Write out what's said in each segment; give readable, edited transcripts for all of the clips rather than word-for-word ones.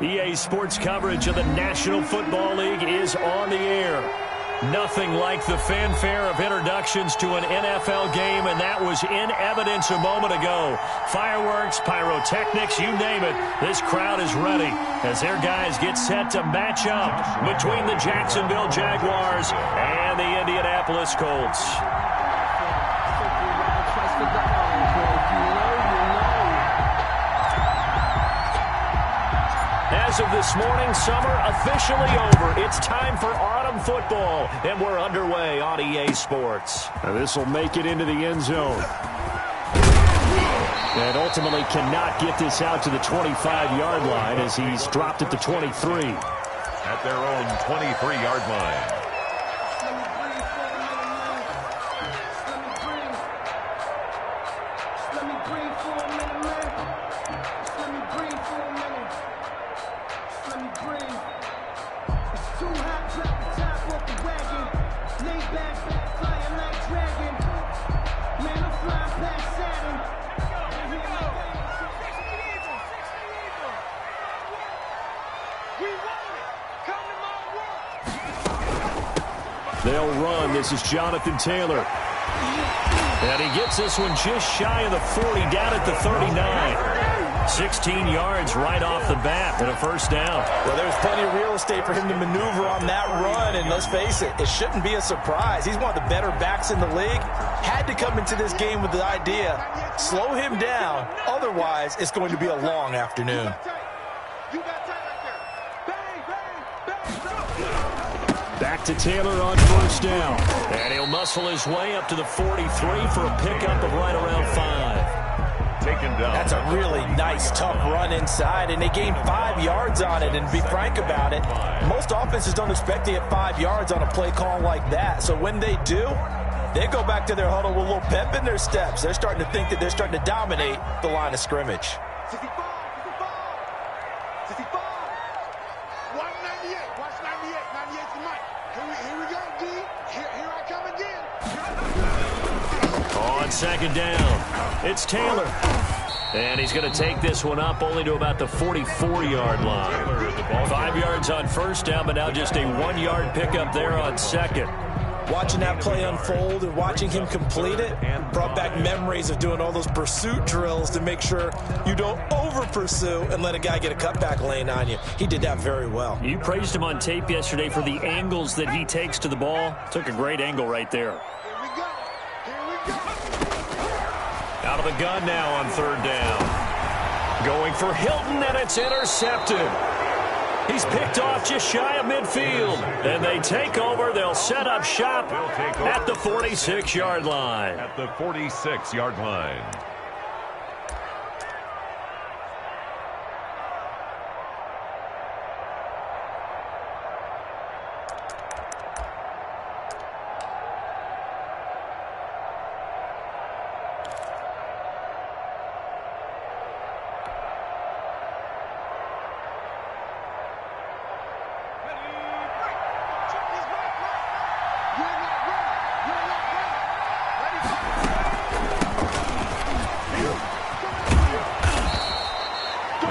EA Sports coverage of the National Football League is on the air. Nothing like the fanfare of introductions to an NFL game, and that was in evidence a moment ago. Fireworks, pyrotechnics, you name it. This crowd is ready as their guys get set to match up between the Jacksonville Jaguars and the Indianapolis Colts. As of this morning, summer officially over. It's time for autumn football, and we're underway on EA Sports. This will make it into the end zone. And ultimately cannot get this out to the 25-yard line as he's dropped at the 23. At their own 23-yard line. They'll run. This is Jonathan Taylor. And he gets this one just shy of the 40, down at the 39. 16 yards right off the bat and a first down. Well, there's plenty of real estate for him to maneuver on that run, and let's face it, it shouldn't be a surprise. He's one of the better backs in the league. Had to come into this game with the idea, slow him down, otherwise it's going to be a long afternoon. Back to Taylor on first down. And he'll muscle his way up to the 43 for a pickup of right around 5. Taken down. That's a really nice, tough run inside, and they gained 5 yards on it. And to be frank about it, most offenses don't expect to get 5 yards on a play call like that. So when they do, they go back to their huddle with a little pep in their steps. They're starting to think that they're starting to dominate the line of scrimmage. 65, 65, 198. Watch 98. 98's the mic. Here we go, D. Here I come again. On second down, it's Taylor. And he's going to take this one up only to about the 44-yard line. 5 yards on first down, but now just a 1-yard pickup there on second. Watching that play unfold and watching him complete it brought back memories of doing all those pursuit drills to make sure you don't over-pursue and let a guy get a cutback lane on you. He did that very well. You praised him on tape yesterday for the angles that he takes to the ball. Took a great angle right there. Here we go. Out of the gun now on third down. Going for Hilton, and it's intercepted. He's picked off just shy of midfield. And they take over. They'll set up shop at the 46-yard line. At the 46-yard line.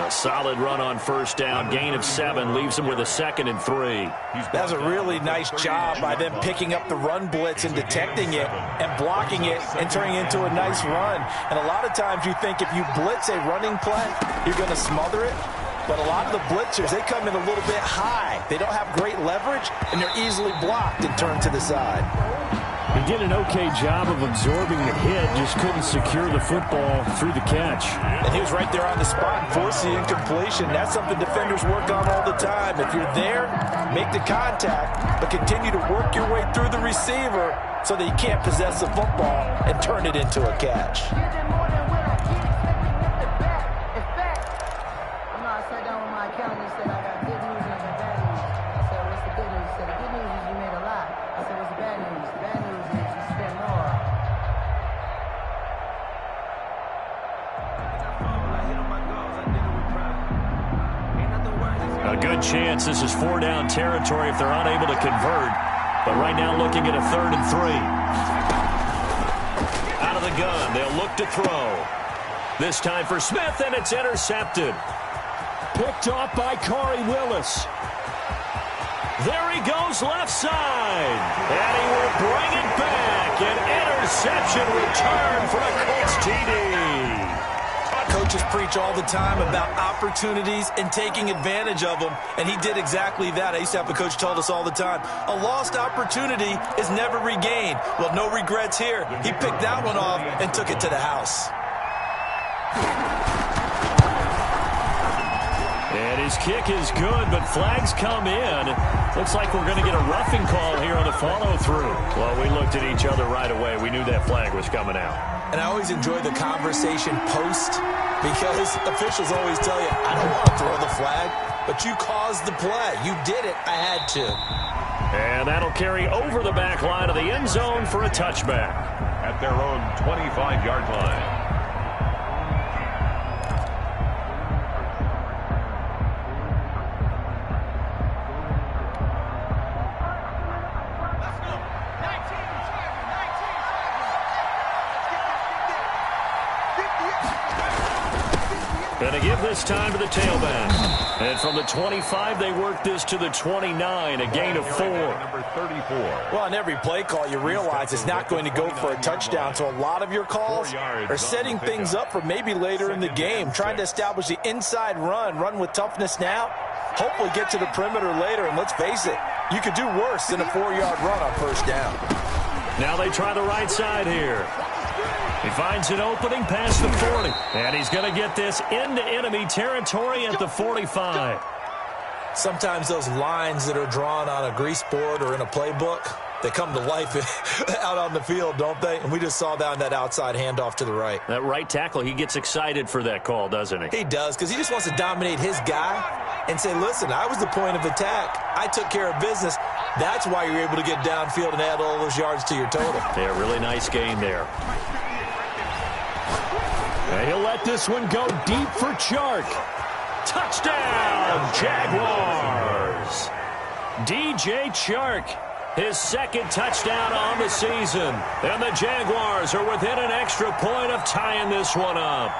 Solid run on first down. Gain of 7 leaves him with a 2nd and 3. That's a really nice job by them picking up the run blitz and detecting it and blocking it and turning it into a nice run. And a lot of times you think if you blitz a running play, you're going to smother it. But a lot of the blitzers, they come in a little bit high. They don't have great leverage, and they're easily blocked and turned to the side. He did an okay job of absorbing the hit, just couldn't secure the football through the catch. And he was right there on the spot and forced the incompletion. That's something defenders work on all the time. If you're there, make the contact, but continue to work your way through the receiver so that you can't possess the football and turn it into a catch. A good chance this is 4-down territory if they're unable to convert. But right now looking at a 3rd and 3. Out of the gun, they'll look to throw. This time for Smith, and it's intercepted. Picked off by Corey Willis. There he goes left side. And he will bring it back. An interception return for a Colts TD. Coaches preach all the time about opportunities and taking advantage of them, and he did exactly that. I used to have a coach told us all the time, a lost opportunity is never regained. Well, no regrets here. He picked that one off and took it to the house. And his kick is good, but flags come in. Looks like we're going to get a roughing call here on the follow-through. Well, we looked at each other right away. We knew that flag was coming out. And I always enjoy the conversation post because officials always tell you, I don't want to throw the flag, but you caused the play. You did it. I had to. And that'll carry over the back line of the end zone for a touchback. At their own 25-yard line. Going to give this time to the tailback. And from the 25, they work this to the 29, a gain of 4. Number 34. Well, on every play call, you realize it's not going to go for a touchdown. So a lot of your calls are setting things up for maybe later in the game, trying to establish the inside run with toughness now, hopefully get to the perimeter later. And let's face it, you could do worse than a 4-yard run on first down. Now they try the right side here. He finds an opening past the 40. And he's going to get this into enemy territory at the 45. Sometimes those lines that are drawn on a grease board or in a playbook, they come to life out on the field, don't they? And we just saw that on that outside handoff to the right. That right tackle, he gets excited for that call, doesn't he? He does, because he just wants to dominate his guy and say, listen, I was the point of attack. I took care of business. That's why you're able to get downfield and add all those yards to your total. Yeah, really nice game there. And he'll let this one go deep for Chark. Touchdown, Jaguars. DJ Chark, his second touchdown on the season. And the Jaguars are within an extra point of tying this one up.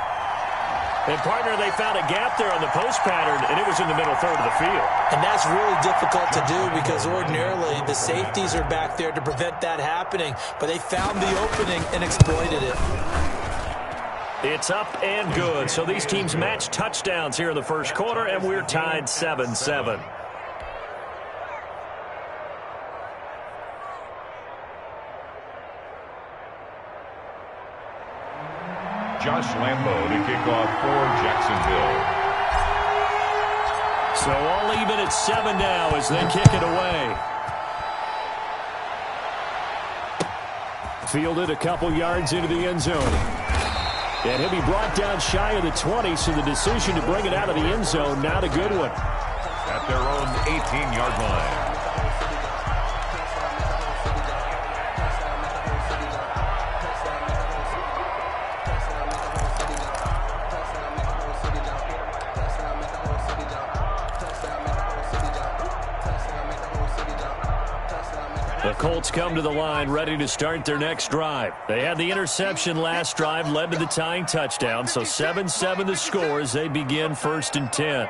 And, partner, they found a gap there on the post pattern, and it was in the middle third of the field. And that's really difficult to do because ordinarily the safeties are back there to prevent that happening. But they found the opening and exploited it. It's up and good. So these teams match touchdowns here in the first quarter, and we're tied 7-7. Josh Lambo to kick off for Jacksonville. So all even at 7 now as they kick it away. Fielded a couple yards into the end zone. And he'll be brought down shy of the 20, so the decision to bring it out of the end zone, not a good one. At their own 18-yard line. The Colts come to the line ready to start their next drive. They had the interception last drive, led to the tying touchdown, so 7-7 the score as they begin 1st and 10.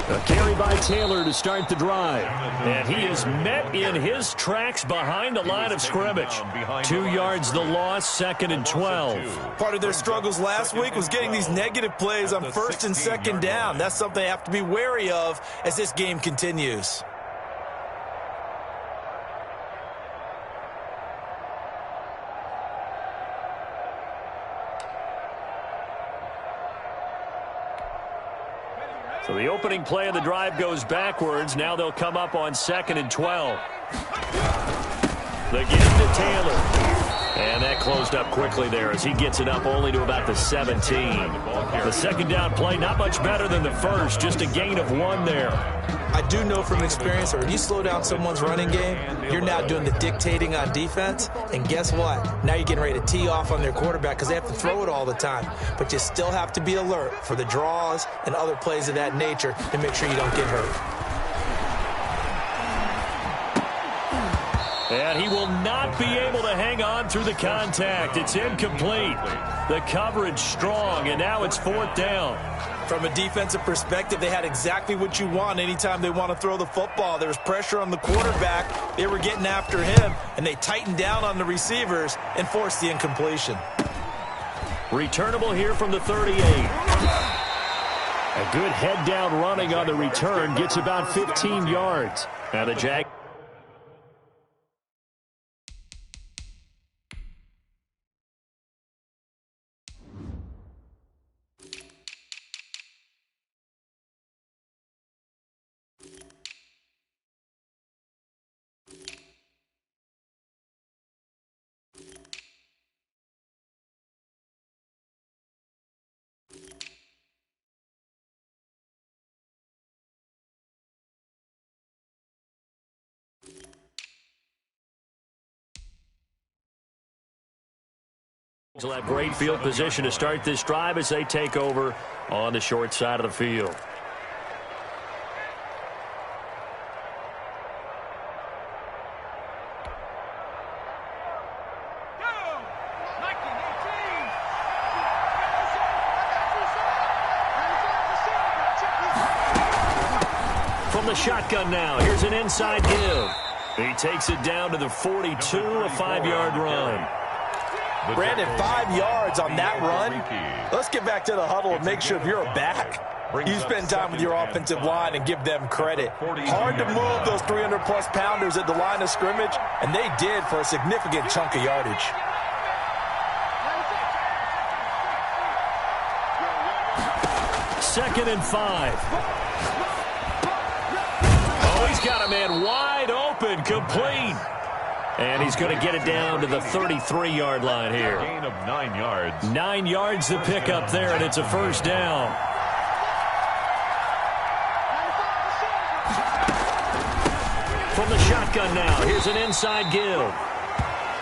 A carry by Taylor to start the drive. And he is met in his tracks behind the line of scrimmage. 2 yards the loss, 2nd and 12. Part of their struggles last week was getting these negative plays on 1st and 2nd down. That's something they have to be wary of as this game continues. So the opening play of the drive goes backwards. Now they'll come up on 2nd and 12. The give to Taylor. And that closed up quickly there as he gets it up only to about the 17. The second down play, not much better than the first, just a gain of 1 there. I do know from experience that when you slow down someone's running game, you're now doing the dictating on defense. And guess what? Now you're getting ready to tee off on their quarterback because they have to throw it all the time. But you still have to be alert for the draws and other plays of that nature to make sure you don't get hurt. And he will not be able to hang on through the contact. It's incomplete. The coverage strong, and now it's 4th down. From a defensive perspective, they had exactly what you want anytime they want to throw the football. There was pressure on the quarterback. They were getting after him, and they tightened down on the receivers and forced the incompletion. Returnable here from the 38. A good head-down running on the return gets about 15 yards. Now the Jag. Will have great field position to start this drive as they take over on the short side of the field. From the shotgun now, here's an inside give. He takes it down to the 42, a 5-yard run. Brandon, 5 yards on that run. Let's get back to the huddle and make sure if you're a back, you spend time with your offensive line and give them credit. Hard to move those 300-plus pounders at the line of scrimmage, and they did for a significant chunk of yardage. Second and 5. Oh, he's got a man wide open, complete. And he's going to get it down to the 33-yard line here. Gain of 9 yards. 9 yards to pick up there, and it's a first down. From the shotgun now, here's an inside give.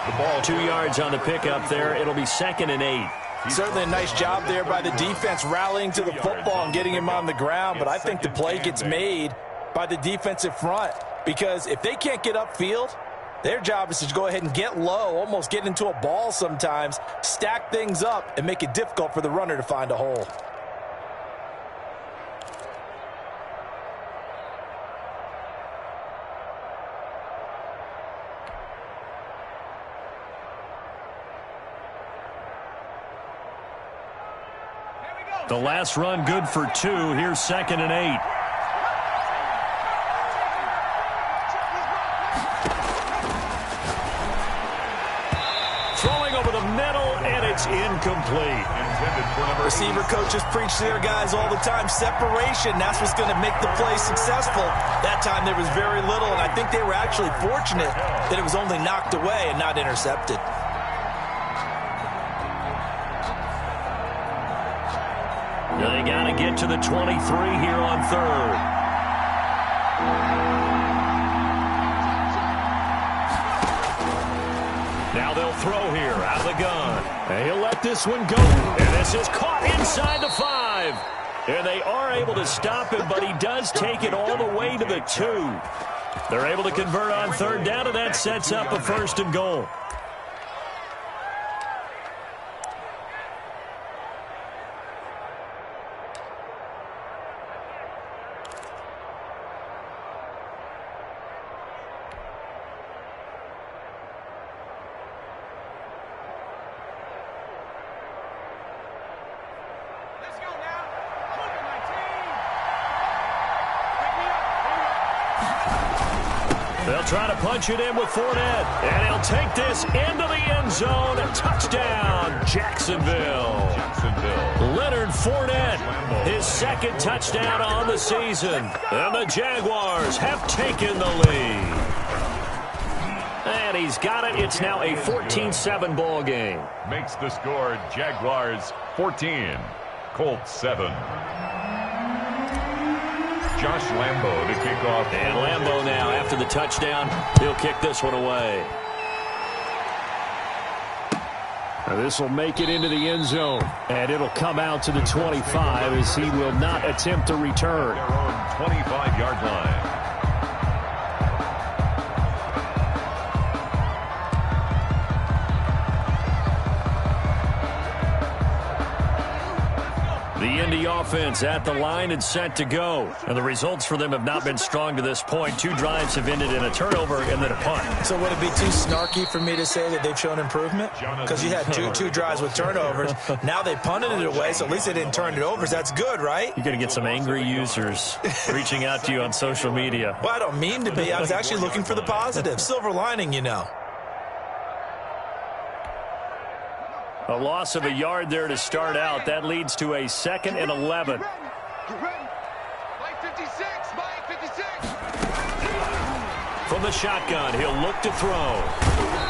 The ball 2 yards on the pickup there. It'll be 2nd and 8. Certainly a nice job there by the defense rallying to the football and getting him on the ground, but I think the play gets made by the defensive front because if they can't get upfield, their job is to go ahead and get low, almost get into a ball sometimes, stack things up, and make it difficult for the runner to find a hole. The last run good for 2. Here's 2nd and 8. It's incomplete. Receiver coaches preach to their guys all the time. Separation, that's what's going to make the play successful. That time there was very little, and I think they were actually fortunate that it was only knocked away and not intercepted. They got to get to the 23 here on 3rd. Now they'll throw here out of the gun. And he'll let this one go. And this is caught inside the 5. And they are able to stop him, but he does take it all the way to the 2. They're able to convert on 3rd down, and that sets up a 1st and goal. They'll try to punch it in with Fournette. And he'll take this into the end zone. Touchdown, Jacksonville. Leonard Fournette, his 2nd touchdown on the season. And the Jaguars have taken the lead. And he's got it. It's now a 14-7 ball game. Makes the score Jaguars 14, Colts 7. Josh Lambo to kick off. And Lambo now, after the touchdown, he'll kick this one away. This will make it into the end zone. And it'll come out to the 25 as he will not attempt to return. Their own 25-yard line. The Indy offense at the line and set to go. And the results for them have not been strong to this point. 2 drives have ended in a turnover and then a punt. So would it be too snarky for me to say that they've shown improvement? Because you had two drives with turnovers. Now they punted it away, so at least they didn't turn it over. So that's good, right? You're going to get some angry users reaching out to you on social media. Well, I don't mean to be. I was actually looking for the positive. Silver lining, you know. A loss of a yard there to start out. That leads to a 2nd and 11. From the shotgun, he'll look to throw.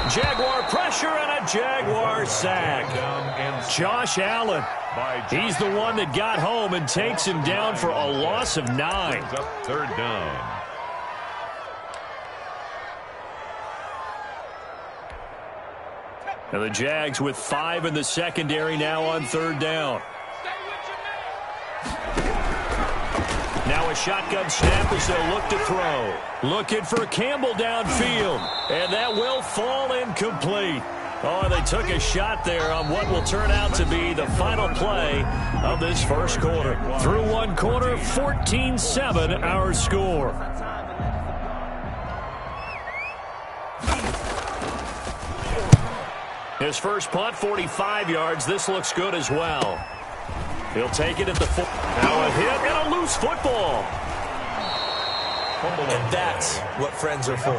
Jaguar pressure and a Jaguar sack. Josh Allen. He's the one that got home and takes him down for a loss of 9. 3rd down. And the Jags with 5 in the secondary now on 3rd down. Now a shotgun snap as they'll look to throw. Looking for Campbell downfield. And that will fall incomplete. Oh, they took a shot there on what will turn out to be the final play of this first quarter. Through 1 quarter, 14-7 our score. His first punt, 45 yards. This looks good as well. He'll take it at the 4. Now a hit and a loose football. And that's what friends are for.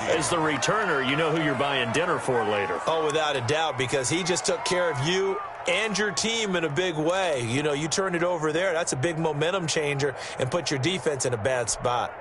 As the returner, you know who you're buying dinner for later. Oh, without a doubt, because he just took care of you and your team in a big way. You know, you turned it over there. That's a big momentum changer and put your defense in a bad spot.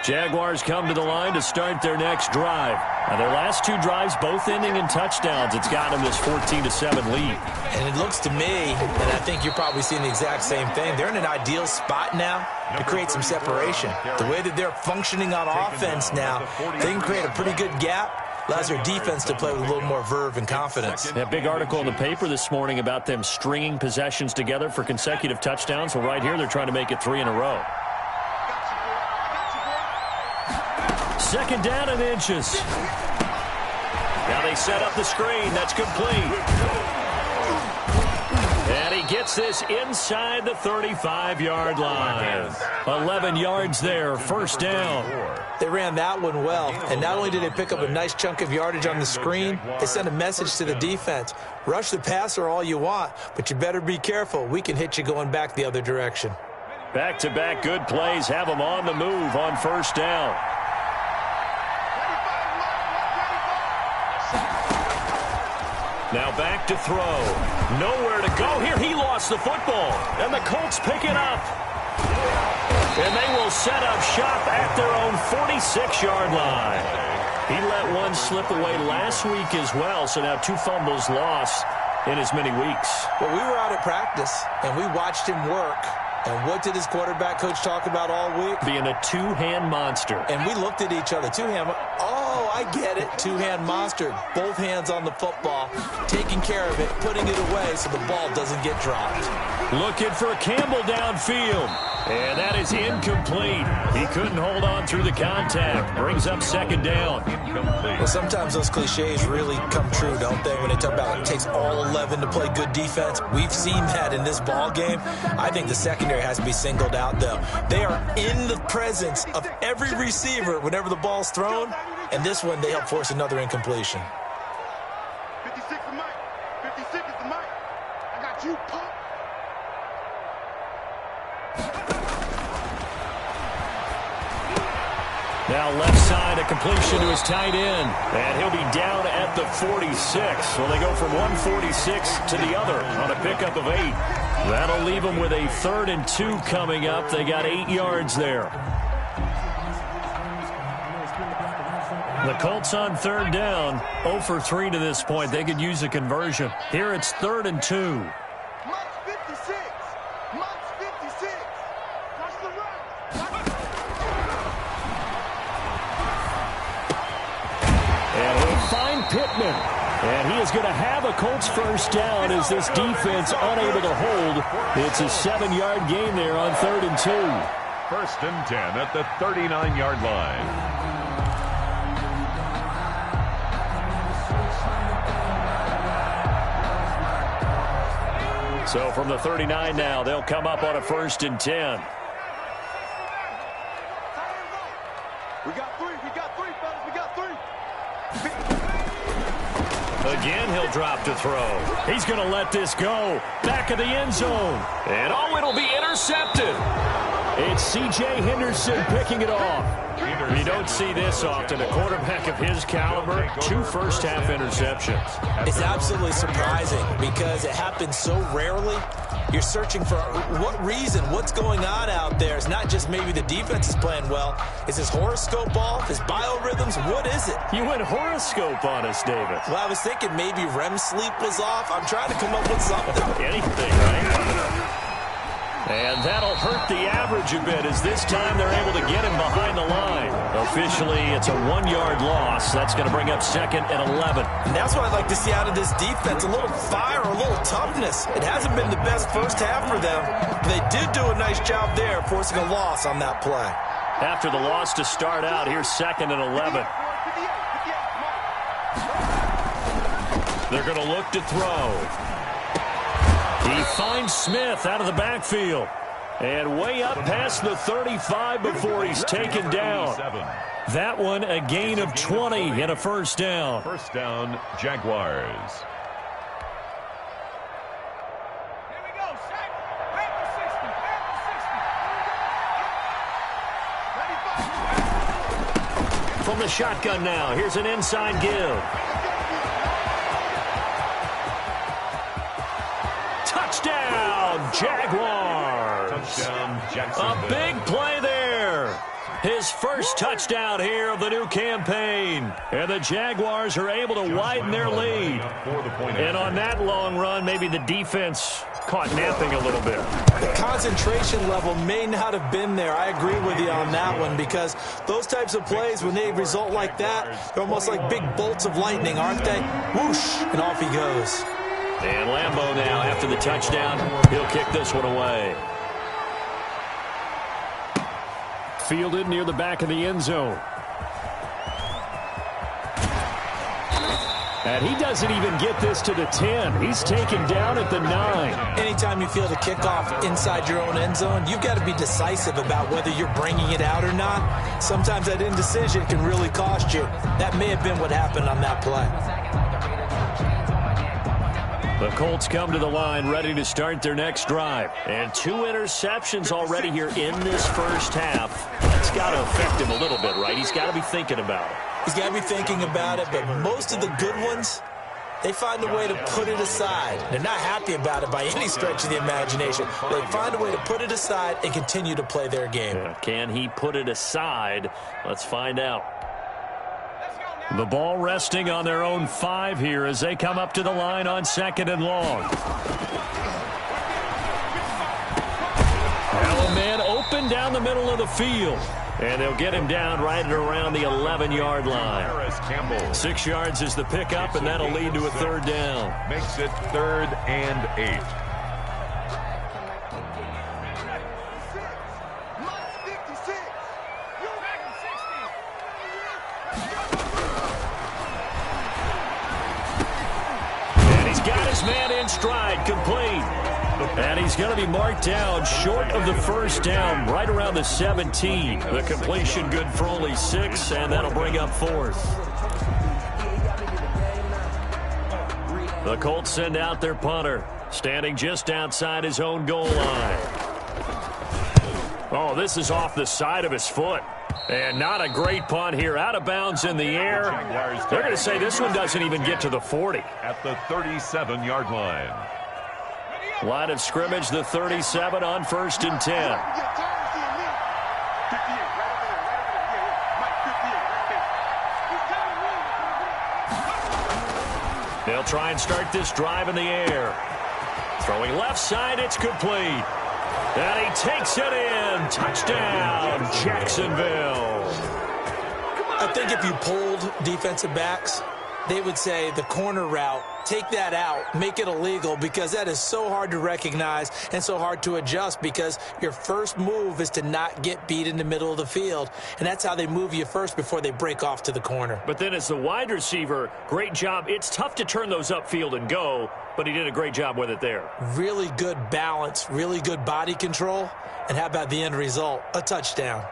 Jaguars come to the line to start their next drive. Now their last 2 drives both ending in touchdowns. It's got them this 14-7 lead. And it looks to me, and I think you're probably seeing the exact same thing, they're in an ideal spot now to create some separation. The way that they're functioning on offense now, they can create a pretty good gap. Allows their defense to play with a little more verve and confidence. That big article in the paper this morning about them stringing possessions together for consecutive touchdowns. Well, right here they're trying to make it 3 in a row. 2nd down and inches. Now they set up the screen. That's complete. And he gets this inside the 35-yard line. 11 yards there, 1st down. They ran that one well, and not only did they pick up a nice chunk of yardage on the screen, they sent a message to the defense. Rush the passer all you want, but you better be careful. We can hit you going back the other direction. Back-to-back good plays have them on the move on 1st down. Now back to throw. Nowhere to go here. He lost the football. And the Colts pick it up. And they will set up shop at their own 46-yard line. He let one slip away last week as well, so now 2 fumbles lost in as many weeks. Well, we were out at practice, and we watched him work. And what did his quarterback coach talk about all week? Being a 2-hand monster. And we looked at each other. 2-hand. Oh, I get it. 2-hand monster. Both hands on the football, taking care of it, putting it away so the ball doesn't get dropped. Looking for Campbell downfield. And that is incomplete. He couldn't hold on through the contact. Brings up 2nd down. Well, sometimes those cliches really come true, don't they? When they talk about it takes all 11 to play good defense. We've seen that in this ball game. I think the secondary has to be singled out, though. They are in the presence of every receiver whenever the ball's thrown. And this one, they help force another incompletion. 56 is Mike. 56 is the Mike. I got you, punk. Now left side, a completion to his tight end. And he'll be down at the 46. Well, they go from 146 to the other on a pickup of 8. That'll leave them with a 3rd and 2 coming up. They got 8 yards there. The Colts on 3rd down, 0 for 3 to this point. They could use a conversion. Here it's 3rd and 2. Mike's 56. Mike's 56. Watch the run. And he'll find Pittman. And he is going to have a Colts 1st down as this defense unable to hold. It's a 7-yard gain there on 3rd and 2. 1st and 10 at the 39-yard line. So from the 39 now, they'll come up on a 1st and 10. We got three, fellas. We got three. Again, he'll drop to throw. He's going to let this go. Back of the end zone. And oh, it'll be intercepted. It's C.J. Henderson picking it off. You don't see this often. A quarterback of his caliber, 2 first-half interceptions. It's absolutely surprising because it happens so rarely. You're searching for what reason, what's going on out there. It's not just maybe the defense is playing well. Is his horoscope off? His biorhythms? What is it? You went horoscope on us, David. Well, I was thinking maybe REM sleep was off. I'm trying to come up with something. Anything, right? And that'll hurt the average a bit as this time they're able to get him behind the line. Officially, it's a 1-yard loss. That's going to bring up 2nd and 11. And that's what I'd like to see out of this defense, a little fire, a little toughness. It hasn't been the best first half for them. They did do a nice job there, forcing a loss on that play. After the loss to start out, here's 2nd and 11. They're going to look to throw. He finds Smith out of the backfield. And way up past the 35 before he's taken down. That one a gain of 20 and a first down. First down, Jaguars. Here we go, Shaq. Paper 60. From the shotgun now, here's an inside give. Touchdown, Jaguars. Touchdown, A Jacksonville. big play there. His first touchdown here of the new campaign. And the Jaguars are able to widen their lead. And on that long run, maybe the defense caught napping a little bit. The concentration level may not have been there. I agree with you on that one because those types of plays, when they result like that, they're almost like big bolts of lightning, aren't they? Whoosh, and off he goes. And Lambeau now, after the touchdown, he'll kick this one away. Fielded near the back of the end zone. And he doesn't even get this to the 10. He's taken down at the 9. Anytime you field a kickoff inside your own end zone, you've got to be decisive about whether you're bringing it out or not. Sometimes that indecision can really cost you. That may have been what happened on that play. The Colts come to the line ready to start their next drive. And 2 interceptions already here in this first half. That's got to affect him a little bit, right? He's got to be thinking about it. He's got to be thinking about it, but most of the good ones, they find a way to put it aside. They're not happy about it by any stretch of the imagination. They find a way to put it aside and continue to play their game. Can he put it aside? Let's find out. The ball resting on their own 5 here as they come up to the line on 2nd and long. Now a man open down the middle of the field. And they'll get him down right at around the 11-yard line. 6 yards is the pickup, and that'll lead to a 3rd down. Makes it 3rd and 8. Man in stride, complete. And he's going to be marked down short of the first down, right around the 17. The completion good for only 6, and that'll bring up 4th. The Colts send out their punter, standing just outside his own goal line. Oh, this is off the side of his foot. And not a great punt here. Out of bounds in the air. They're going to say this one doesn't even get to the 40. At the 37-yard line. Line of scrimmage, the 37 on 1st and 10. They'll try and start this drive in the air. Throwing left side, it's complete. And he takes it in. Touchdown, Jacksonville. I think if you polled defensive backs, they would say the corner route, take that out, make it illegal, because that is so hard to recognize and so hard to adjust, because your first move is to not get beat in the middle of the field, and that's how they move you first before they break off to the corner. But then as the wide receiver, great job. It's tough to turn those upfield and go, but he did a great job with it there. Really good balance, really good body control, and how about the end result? A touchdown.